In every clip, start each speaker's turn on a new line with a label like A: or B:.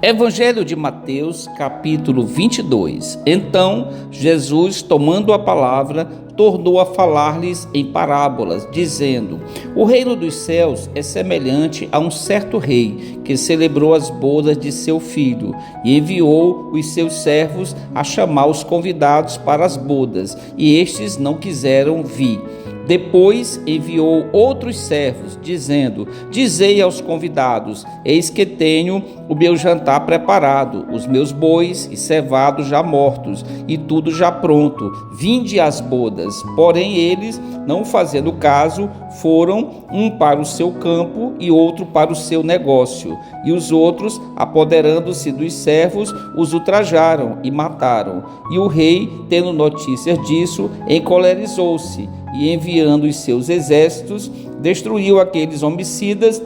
A: Evangelho de Mateus, capítulo 22. Então, Jesus, tomando a palavra, tornou a falar-lhes em parábolas, dizendo: O reino dos céus é semelhante a um certo rei, que celebrou as bodas de seu filho, e enviou os seus servos a chamar os convidados para as bodas, e estes não quiseram vir. Depois enviou outros servos, dizendo: Dizei aos convidados: Eis que tenho o meu jantar preparado, os meus bois e cevados já mortos, e tudo já pronto. Vinde às bodas. Porém eles, não fazendo caso, foram um para o seu campo e outro para o seu negócio. E os outros, apoderando-se dos servos, os ultrajaram e mataram. E o rei, tendo notícias disso, encolerizou-se e, enviando os seus exércitos, destruiu aqueles homicidas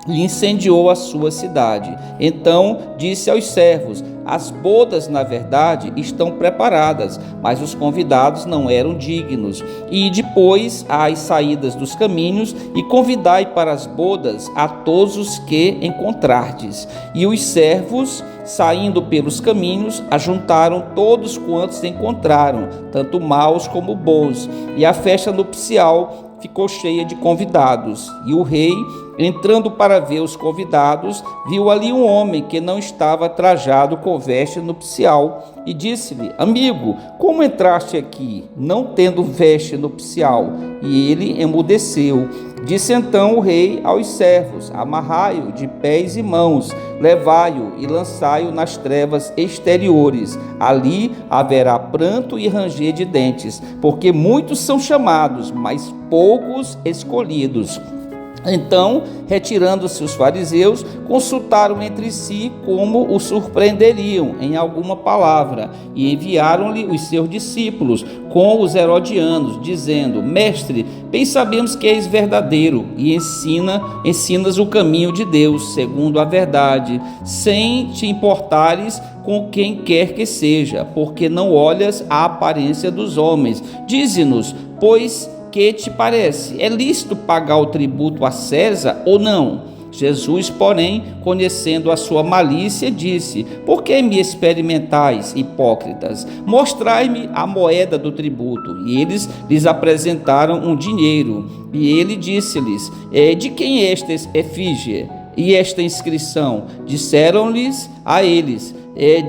A: e incendiou a sua cidade. Então disse aos servos: As bodas, na verdade, estão preparadas, mas os convidados não eram dignos. E depois às saídas dos caminhos, e convidai para as bodas a todos os que encontrardes. E os servos, saindo pelos caminhos, ajuntaram todos quantos encontraram, tanto maus como bons, e a festa nupcial ficou cheia de convidados. E o rei, entrando para ver os convidados, viu ali um homem que não estava trajado com veste nupcial, e disse-lhe: Amigo, como entraste aqui, não tendo veste nupcial? E ele emudeceu. Disse então o rei aos servos: Amarrai-o de pés e mãos, levai-o e lançai-o nas trevas exteriores. Ali haverá pranto e ranger de dentes, porque muitos são chamados, mas poucos escolhidos. Então, retirando-se os fariseus, consultaram entre si como o surpreenderiam em alguma palavra, e enviaram-lhe os seus discípulos com os herodianos, dizendo: Mestre, bem sabemos que és verdadeiro e ensinas o caminho de Deus, segundo a verdade, sem te importares com quem quer que seja, porque não olhas a aparência dos homens. Dize-nos, pois, que te parece? É lícito pagar o tributo a César ou não? Jesus, porém, conhecendo a sua malícia, disse: Por que me experimentais, hipócritas? Mostrai-me a moeda do tributo. E eles lhes apresentaram um dinheiro. E ele disse-lhes: De quem é esta efígie e esta inscrição? Disseram-lhes a eles: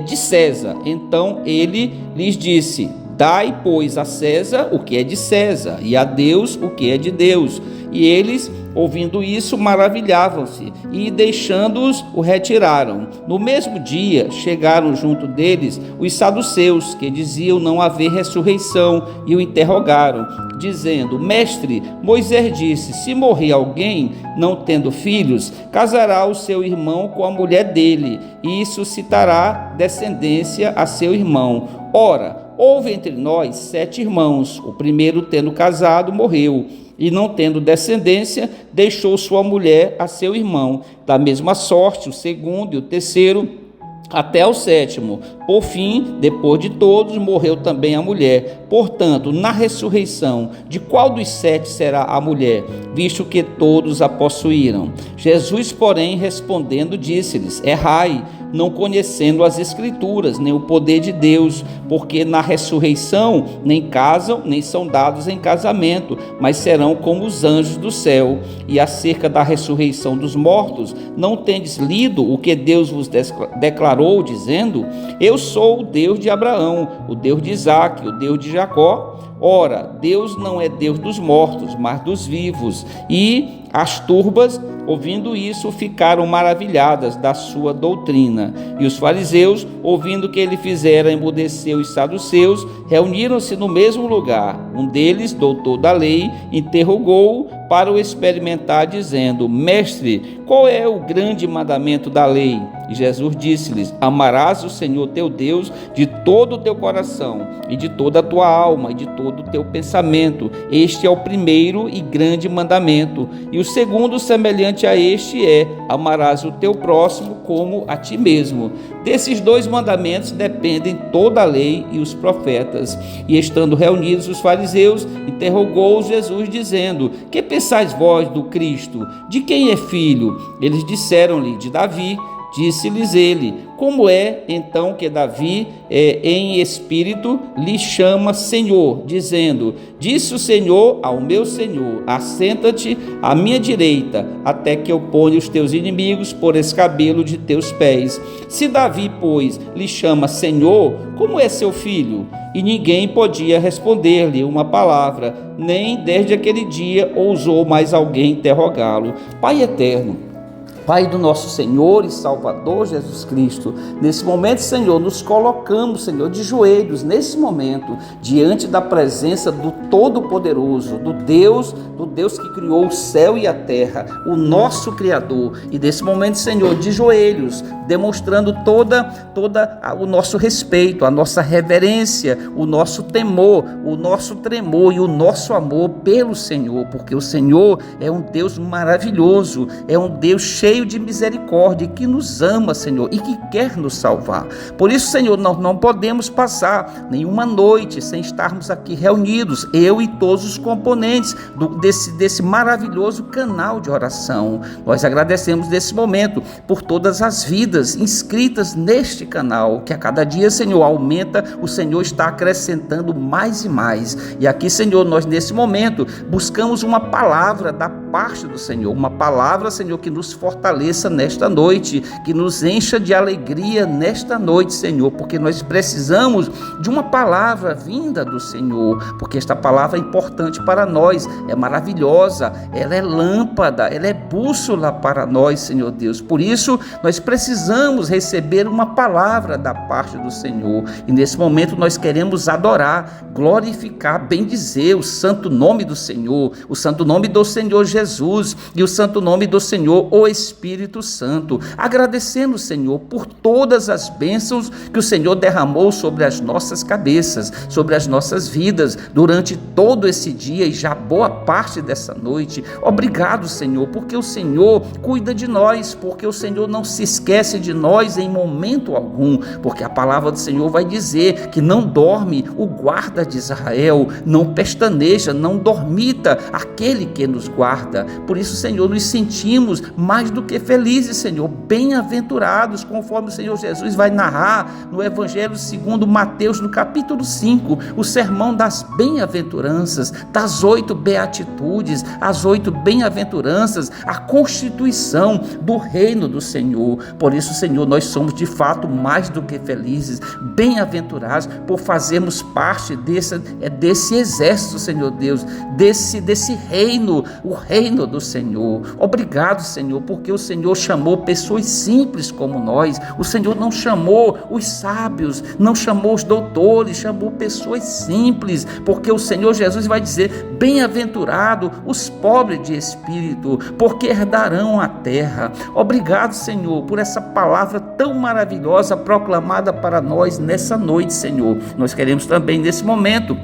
A: De César. Então ele lhes disse: Dai, pois, a César o que é de César, e a Deus o que é de Deus. E eles, ouvindo isso, maravilhavam-se, e deixando-os, o retiraram. No mesmo dia, chegaram junto deles os saduceus, que diziam não haver ressurreição, e o interrogaram, dizendo: Mestre, Moisés disse: se morrer alguém, não tendo filhos, casará o seu irmão com a mulher dele, e suscitará descendência a seu irmão. Ora, houve entre nós 7 irmãos. O primeiro, tendo casado, morreu, e não tendo descendência, deixou sua mulher a seu irmão. Da mesma sorte, o segundo e o terceiro, até o 7º. Por fim, depois de todos, morreu também a mulher. Portanto, na ressurreição, de qual dos 7 será a mulher, visto que todos a possuíram? Jesus, porém, respondendo, disse-lhes: Errai, não conhecendo as Escrituras, nem o poder de Deus, porque na ressurreição nem casam, nem são dados em casamento, mas serão como os anjos do céu. E acerca da ressurreição dos mortos, não tendes lido o que Deus vos declarou, dizendo: Eu sou o Deus de Abraão, o Deus de Isaque, o Deus de Jacó? Ora, Deus não é Deus dos mortos, mas dos vivos. E as turbas, ouvindo isso, ficaram maravilhadas da sua doutrina. E os fariseus, ouvindo que ele fizera emudecer os saduceus, reuniram-se no mesmo lugar. Um deles, doutor da lei, interrogou-o para o experimentar, dizendo: Mestre, qual é o grande mandamento da lei? E Jesus disse-lhes: Amarás o Senhor teu Deus de todo o teu coração, e de toda a tua alma, e de todo o teu pensamento. Este é o primeiro e grande mandamento. E o segundo, semelhante a este, é: amarás o teu próximo como a ti mesmo. Desses 2 mandamentos dependem toda a lei e os profetas. E estando reunidos os fariseus, interrogou-os Jesus, dizendo: Que pensais vós do Cristo? De quem é filho? Eles disseram-lhe: de Davi. Disse-lhes ele: como é então que Davi em espírito lhe chama Senhor, dizendo: disse o Senhor ao meu Senhor: assenta-te à minha direita, até que eu ponha os teus inimigos por escabelo de teus pés. Se Davi, pois, lhe chama Senhor, como é seu filho? E ninguém podia responder-lhe uma palavra, nem desde aquele dia ousou mais alguém interrogá-lo. Pai eterno, Pai do nosso Senhor e Salvador Jesus Cristo, nesse momento, Senhor, nos colocamos, Senhor, de joelhos, nesse momento, diante da presença do Todo-Poderoso, do Deus que criou o céu e a terra, o nosso Criador. E nesse momento, Senhor, de joelhos, demonstrando toda o nosso respeito, a nossa reverência, o nosso temor, o nosso tremor e o nosso amor pelo Senhor, porque o Senhor é um Deus maravilhoso, é um Deus cheio de misericórdia, que nos ama, Senhor, e que quer nos salvar. Por isso, Senhor, nós não podemos passar nenhuma noite sem estarmos aqui reunidos, eu e todos os componentes desse maravilhoso canal de oração. Nós agradecemos nesse momento por todas as vidas inscritas neste canal, que a cada dia, Senhor, aumenta, o Senhor está acrescentando mais e mais. E aqui, Senhor, nós nesse momento buscamos uma palavra da parte do Senhor, uma palavra, Senhor, que nos fortaleça nesta noite, que nos encha de alegria nesta noite, Senhor, porque nós precisamos de uma palavra vinda do Senhor, porque esta palavra é importante para nós, é maravilhosa, ela é lâmpada, ela é bússola para nós, Senhor Deus. Por isso, nós precisamos receber uma palavra da parte do Senhor, e nesse momento nós queremos adorar, glorificar, bendizer o santo nome do Senhor, o santo nome do Senhor Jesus e o santo nome do Senhor, o Espírito Santo, agradecendo, Senhor, por todas as bênçãos que o Senhor derramou sobre as nossas cabeças, sobre as nossas vidas, durante todo esse dia e já boa parte dessa noite. Obrigado, Senhor, porque o Senhor cuida de nós, porque o Senhor não se esquece de nós em momento algum, porque a palavra do Senhor vai dizer que não dorme o guarda de Israel, não pestaneja, não dormita aquele que nos guarda. Por isso, Senhor, nos sentimos mais do que felizes, Senhor, bem-aventurados, conforme o Senhor Jesus vai narrar no Evangelho segundo Mateus, no capítulo 5, o sermão das bem-aventuranças, das 8 beatitudes, as 8 bem-aventuranças, a constituição do reino do Senhor. Por isso, Senhor, nós somos de fato mais do que felizes, bem-aventurados por fazermos parte desse exército, Senhor Deus, desse reino, o reino do Senhor. Obrigado, Senhor, porque o Senhor chamou pessoas simples como nós. O Senhor não chamou os sábios, não chamou os doutores, chamou pessoas simples, porque o Senhor Jesus vai dizer: bem-aventurado os pobres de espírito, porque herdarão a terra. Obrigado, Senhor, por essa palavra tão maravilhosa proclamada para nós nessa noite, Senhor. Nós queremos também nesse momento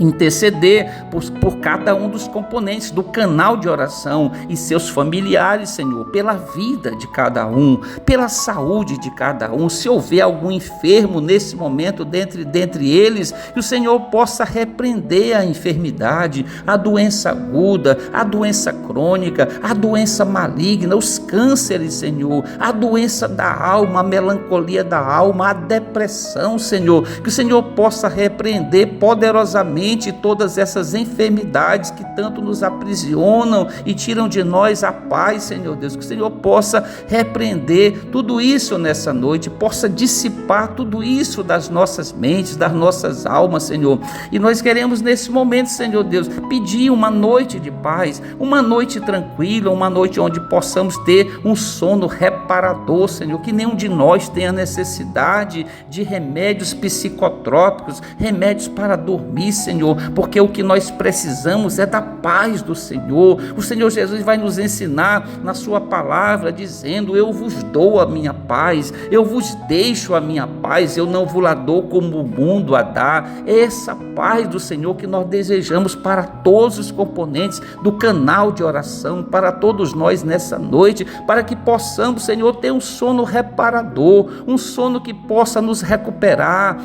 A: interceder por cada um dos componentes do canal de oração e seus familiares, Senhor, pela vida de cada um, pela saúde de cada um. Se houver algum enfermo nesse momento dentre eles, que o Senhor possa repreender a enfermidade, a doença aguda, a doença crônica, a doença maligna, os cânceres, Senhor, a doença da alma, a melancolia da alma, a depressão, Senhor, que o Senhor possa repreender poderosamente todas essas enfermidades que tanto nos aprisionam e tiram de nós a paz, Senhor Deus, que o Senhor possa repreender tudo isso nessa noite, possa dissipar tudo isso das nossas mentes, das nossas almas, Senhor. E nós queremos nesse momento, Senhor Deus, pedir uma noite de paz, uma noite tranquila, uma noite onde possamos ter um sono reparador, Senhor, que nenhum de nós tenha necessidade de remédios psicotrópicos, remédios para dormir, Senhor, porque o que nós precisamos é da paz do Senhor. O Senhor Jesus vai nos ensinar na sua palavra, dizendo: eu vos dou a minha paz, eu vos deixo a minha paz, eu não vos la dou como o mundo a dá. É essa paz do Senhor que nós desejamos para todos os componentes do canal de oração, para todos nós nessa noite, para que possamos, Senhor, ter um sono reparador, um sono que possa nos recuperar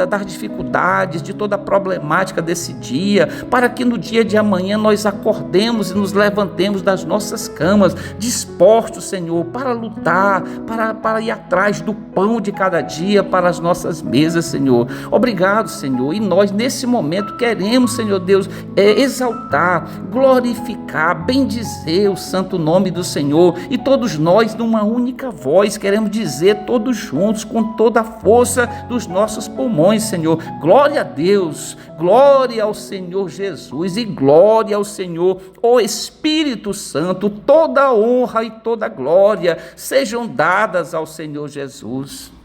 A: das dificuldades, de toda a problemática prática desse dia, para que no dia de amanhã nós acordemos e nos levantemos das nossas camas, dispostos, Senhor, para lutar, para ir atrás do pão de cada dia para as nossas mesas, Senhor. Obrigado, Senhor. E nós, nesse momento, queremos, Senhor Deus, exaltar, glorificar, bendizer o santo nome do Senhor. E todos nós, numa única voz, queremos dizer todos juntos, com toda a força dos nossos pulmões, Senhor: glória a Deus, glória ao Senhor Jesus e glória ao Senhor, o Espírito Santo. Toda a honra e toda a glória sejam dadas ao Senhor Jesus.